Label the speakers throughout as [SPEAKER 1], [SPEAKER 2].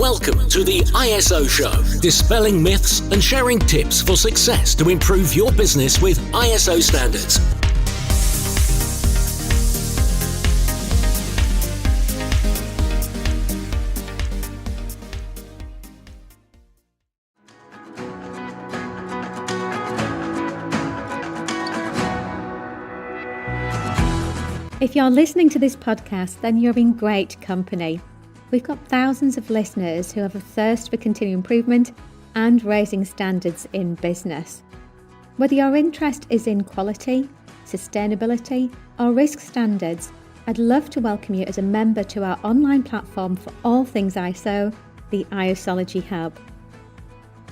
[SPEAKER 1] Welcome to the ISO Show, dispelling myths and sharing tips for success to improve your business with ISO standards.
[SPEAKER 2] If you're listening to this podcast, then you're in great company. We've got thousands of listeners who have a thirst for continual improvement and raising standards in business. Whether your interest is in quality, sustainability, or risk standards, I'd love to welcome you as a member to our online platform for all things ISO, the ISology Hub.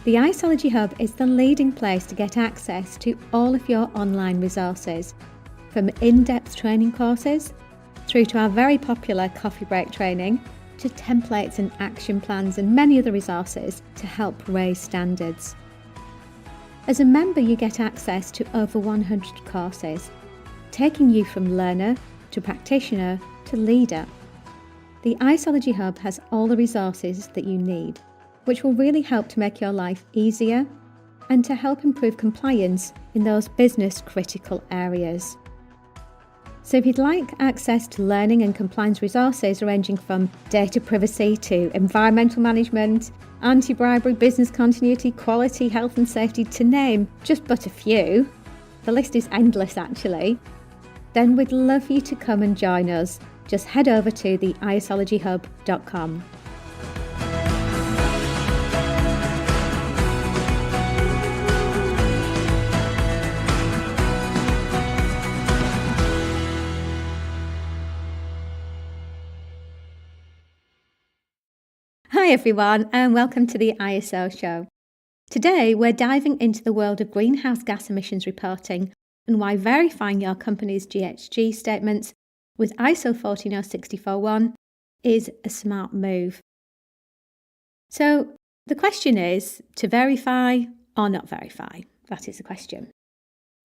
[SPEAKER 2] The ISology Hub is the leading place to get access to all of your online resources, from in-depth training courses through to our very popular coffee break training, to templates and action plans and many other resources to help raise standards. As a member, you get access to over 100 courses, taking you from learner to practitioner to leader. The ISology Hub has all the resources that you need, which will really help to make your life easier and to help improve compliance in those business critical areas. So if you'd like access to learning and compliance resources ranging from data privacy to environmental management, anti-bribery, business continuity, quality, health and safety, to name just but a few, the list is endless actually, then we'd love you to come and join us. Just head over to the isologyhub.com. Hi everyone, and welcome to the ISO Show. Today we're diving into the world of greenhouse gas emissions reporting and why verifying your company's GHG statements with ISO 14064-1 is a smart move. So the question is, to verify or not verify? That is the question.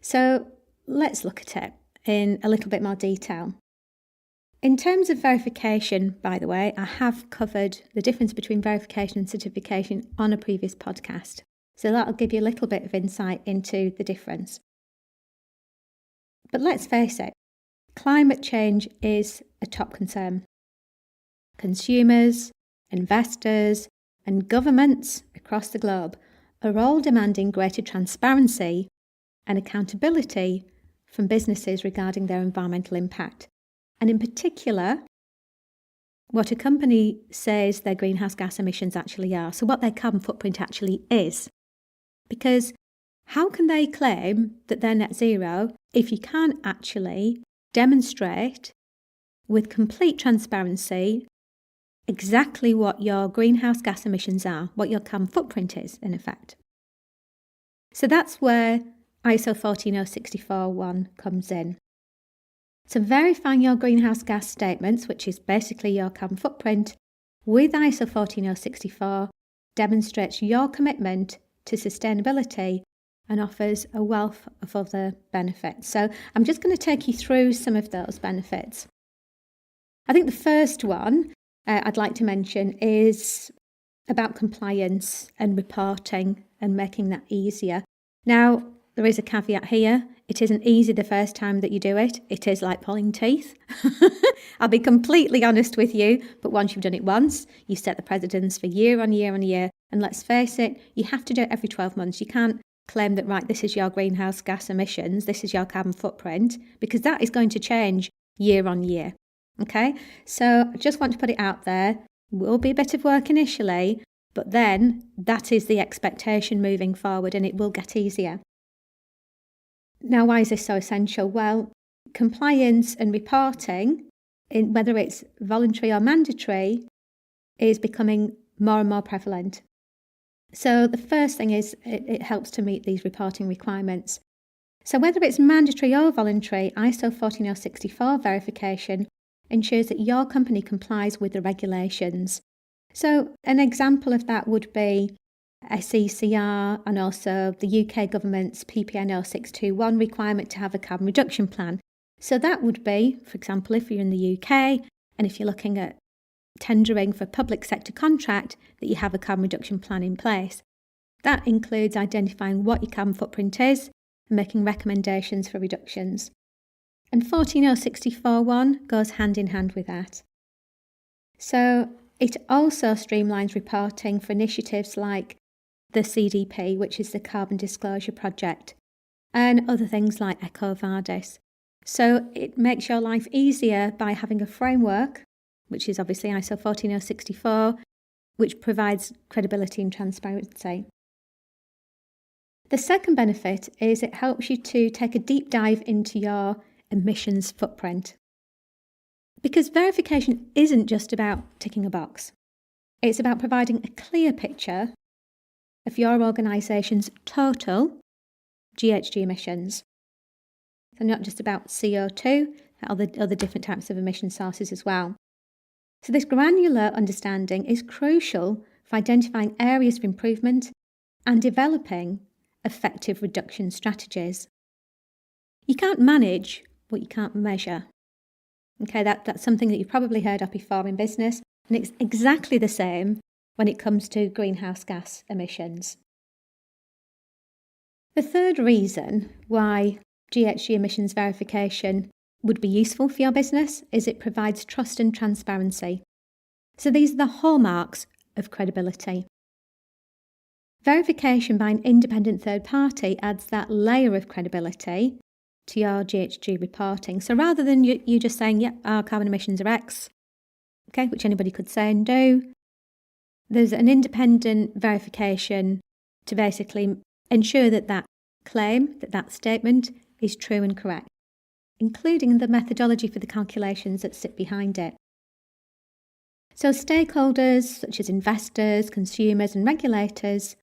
[SPEAKER 2] So let's look at it in a little bit more detail. In terms of verification, by the way, I have covered the difference between verification and certification on a previous podcast. So that'll give you a little bit of insight into the difference. But let's face it, climate change is a top concern. Consumers, investors, and governments across the globe are all demanding greater transparency and accountability from businesses regarding their environmental impact. And in particular, what a company says their greenhouse gas emissions actually are, so what their carbon footprint actually is. Because how can they claim that they're net zero if you can't actually demonstrate with complete transparency exactly what your greenhouse gas emissions are, what your carbon footprint is, in effect? So that's where ISO 14064-1 comes in. So verifying your greenhouse gas statements, which is basically your carbon footprint, with ISO 14064 demonstrates your commitment to sustainability and offers a wealth of other benefits. So I'm just going to take you through some of those benefits. I think the first one I'd like to mention is about compliance and reporting and making that easier. Now, there is a caveat here. It isn't easy the first time that you do it. It is like pulling teeth. I'll be completely honest with you, but once you've done it once, you set the precedence for year on year on year. And let's face it, you have to do it every 12 months. You can't claim that, right, this is your greenhouse gas emissions, this is your carbon footprint, because that is going to change year on year. Okay, so I just want to put it out there. It will be a bit of work initially, but then that is the expectation moving forward and it will get easier. Now, why is this so essential? Well, compliance and reporting, whether it's voluntary or mandatory, is becoming more and more prevalent. So the first thing is it helps to meet these reporting requirements. So whether it's mandatory or voluntary, ISO 14064 verification ensures that your company complies with the regulations. So an example of that would be SECR and also the UK government's PPN 0621 requirement to have a carbon reduction plan. So that would be, for example, if you're in the UK and if you're looking at tendering for a public sector contract that you have a carbon reduction plan in place. That includes identifying what your carbon footprint is and making recommendations for reductions. And 14064.1 goes hand in hand with that. So it also streamlines reporting for initiatives like the CDP, which is the Carbon Disclosure Project, and other things like EcoVadis. So it makes your life easier by having a framework, which is obviously ISO 14064, which provides credibility and transparency. The second benefit is it helps you to take a deep dive into your emissions footprint. Because verification isn't just about ticking a box. It's about providing a clear picture of your organisation's total GHG emissions. So not just about CO2, other different types of emission sources as well. So this granular understanding is crucial for identifying areas of improvement and developing effective reduction strategies. You can't manage what you can't measure. Okay, that's something that you've probably heard of before in business, and it's exactly the same when it comes to greenhouse gas emissions. The third reason why GHG emissions verification would be useful for your business is it provides trust and transparency. So these are the hallmarks of credibility. Verification by an independent third party adds that layer of credibility to your GHG reporting. So rather than you just saying, yep, our carbon emissions are X, okay, which anybody could say and do, there's an independent verification to basically ensure that that claim, that statement is true and correct, including the methodology for the calculations that sit behind it. So stakeholders such as investors, consumers and regulators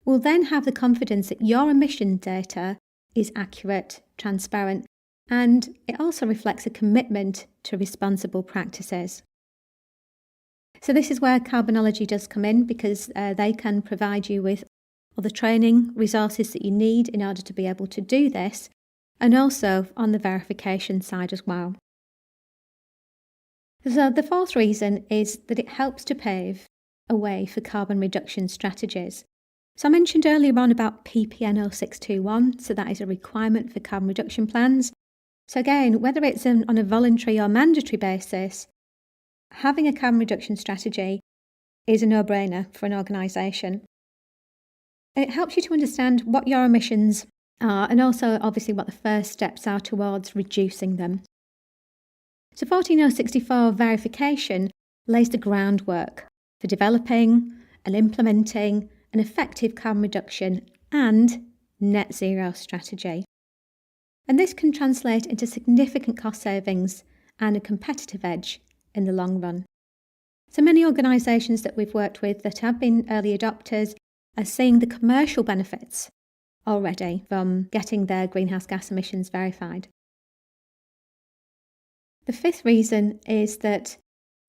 [SPEAKER 2] will then have the confidence that your emission data is accurate, transparent, and it also reflects a commitment to responsible practices. So this is where Carbonology does come in, because they can provide you with all the training resources that you need in order to be able to do this, and also on the verification side as well. So the fourth reason is that it helps to pave a way for carbon reduction strategies. So I mentioned earlier on about PPN 0621, so that is a requirement for carbon reduction plans. So again, whether it's on a voluntary or mandatory basis, having a carbon reduction strategy is a no-brainer for an organisation. It helps you to understand what your emissions are and also obviously what the first steps are towards reducing them. So 14064 verification lays the groundwork for developing and implementing an effective carbon reduction and net zero strategy. And this can translate into significant cost savings and a competitive edge in the long run. So many organisations that we've worked with that have been early adopters are seeing the commercial benefits already from getting their greenhouse gas emissions verified. The fifth reason is that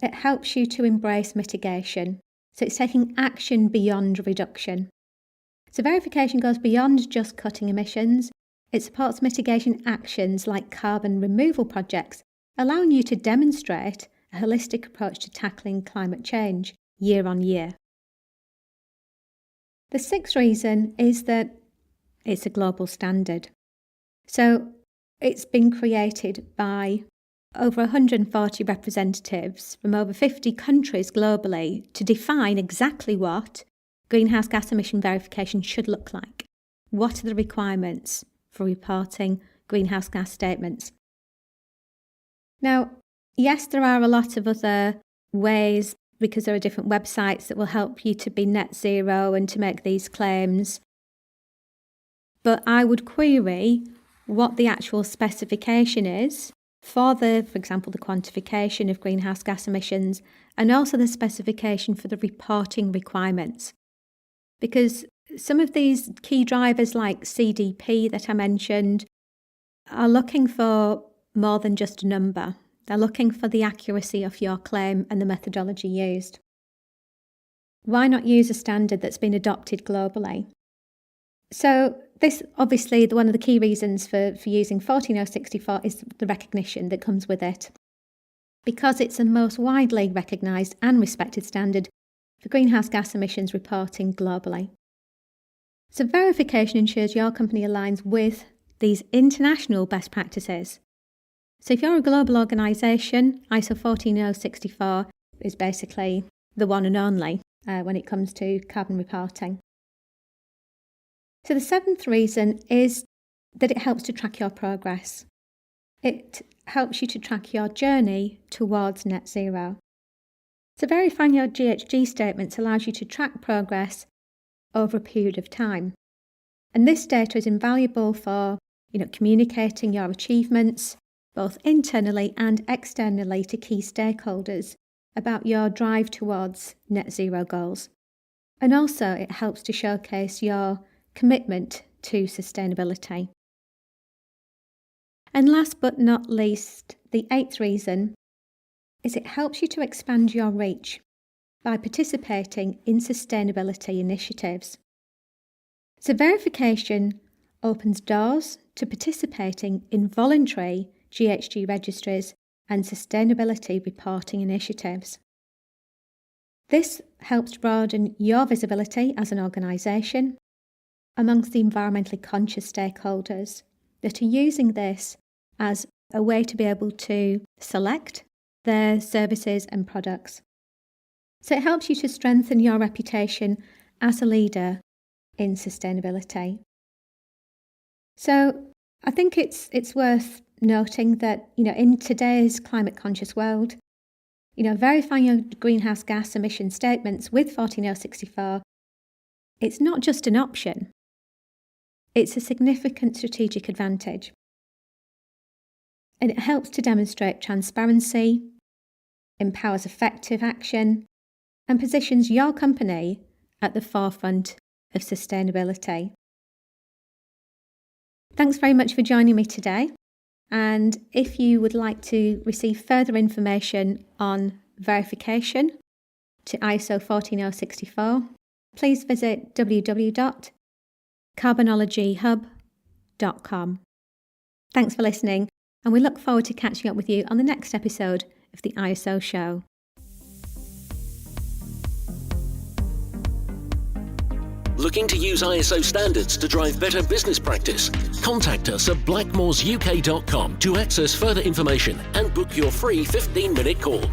[SPEAKER 2] it helps you to embrace mitigation. So it's taking action beyond reduction. So verification goes beyond just cutting emissions. It supports mitigation actions like carbon removal projects, allowing you to demonstrate a holistic approach to tackling climate change year on year. The sixth reason is that it's a global standard. So it's been created by over 140 representatives from over 50 countries globally to define exactly what greenhouse gas emission verification should look like. What are the requirements for reporting greenhouse gas statements? Now, yes, there are a lot of other ways, because there are different websites that will help you to be net zero and to make these claims. But I would query what the actual specification is for example, the quantification of greenhouse gas emissions, and also the specification for the reporting requirements. Because some of these key drivers like CDP that I mentioned are looking for more than just a number. They're looking for the accuracy of your claim and the methodology used. Why not use a standard that's been adopted globally? So this, obviously, one of the key reasons for using 14064 is the recognition that comes with it. because it's the most widely recognised and respected standard for greenhouse gas emissions reporting globally. So verification ensures your company aligns with these international best practices. So if you're a global organisation, ISO 14064 is basically the one and only when it comes to carbon reporting. So the seventh reason is that it helps to track your progress. It helps you to track your journey towards net zero. So verifying your GHG statements allows you to track progress over a period of time. And this data is invaluable for communicating your achievements, both internally and externally, to key stakeholders about your drive towards net zero goals. And also it helps to showcase your commitment to sustainability. And last but not least, the eighth reason is it helps you to expand your reach by participating in sustainability initiatives. So verification opens doors to participating in voluntary GHG registries and sustainability reporting initiatives. This helps to broaden your visibility as an organisation amongst the environmentally conscious stakeholders that are using this as a way to be able to select their services and products. So it helps you to strengthen your reputation as a leader in sustainability. So I think it's worth noting that, in today's climate conscious world, verifying your greenhouse gas emission statements with 14064, it's not just an option, it's a significant strategic advantage. And it helps to demonstrate transparency, empowers effective action, and positions your company at the forefront of sustainability. Thanks very much for joining me today. And if you would like to receive further information on verification to ISO 14064, please visit www.carbonologyhub.com. Thanks for listening, and we look forward to catching up with you on the next episode of the ISO Show.
[SPEAKER 1] Looking to use ISO standards to drive better business practice? Contact us at blackmoresuk.com to access further information and book your free 15-minute call.